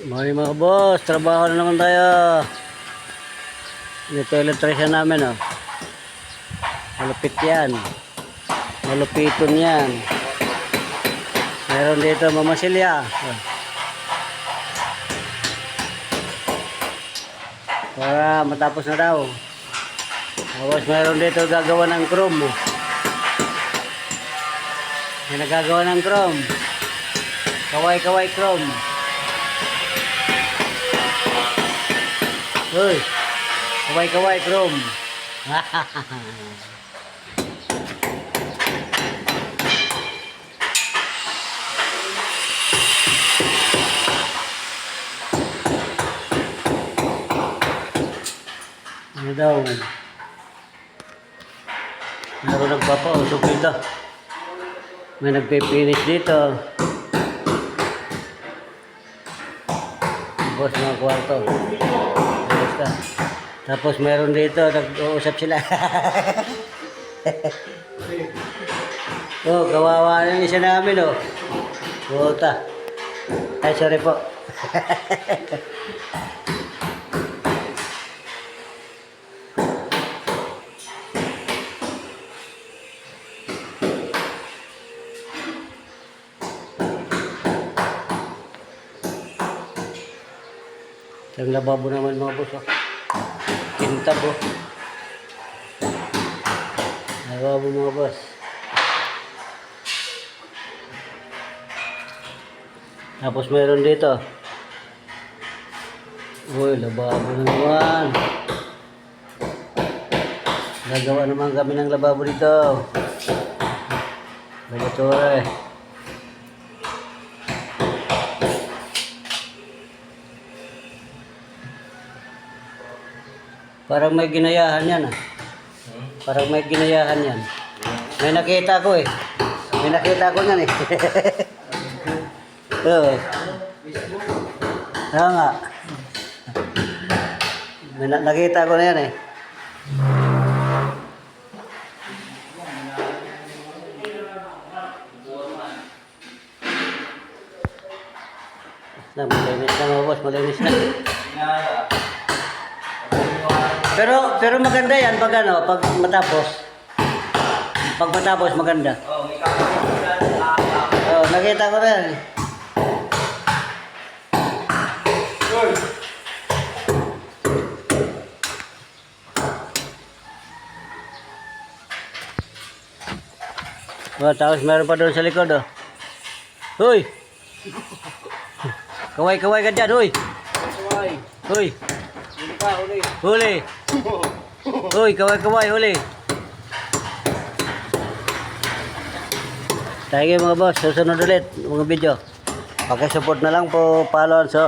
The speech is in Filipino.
Morning mga boss, trabaho na naman tayo. Ito electrician namin oh. Malupit yan. Malupiton yan. Meron dito mamasilya. Para matapos na daw. Tapos meron dito gagawa ng chrome. May nagagawa ng chrome. Kaway-kaway chrome. Uy, kaway-kaway chrome. Ano daw? Meron nagpapausok dito. May nagpipinish dito. Boss mga kwarto. Basta. Tapos meron dito, nag-uusap sila. Oh, kawawa na isa namin oh. Puta. Ay, sorry po. Ang lababo naman mga boss oh. Kintab oh. Lababo mga boss. Tapos meron dito. Uy, lababo naman. Gagawa naman kami ng lababo dito. Laboratory. Parang may ginayahan yan ah. Parang may ginayahan yan. May nakita ko eh. May nakita ko yan eh. Oo. Oo nga. May nakita ko na yan eh. Malinis na mga boss, malinis na. Pero maganda yan pag ano, pag matapos. Pag matapos maganda. Oh, nakita ko na yan. Oh, tapos meron pa doon sa likod oh. Hoy! Kaway-kaway ka dyan, hoy! Kaway! Hoy! Huli! Huli! Hoy, kaway-kaway, huli! Thank you mga boss, susunod ulit mga video. Pakisupport na lang po, follow, so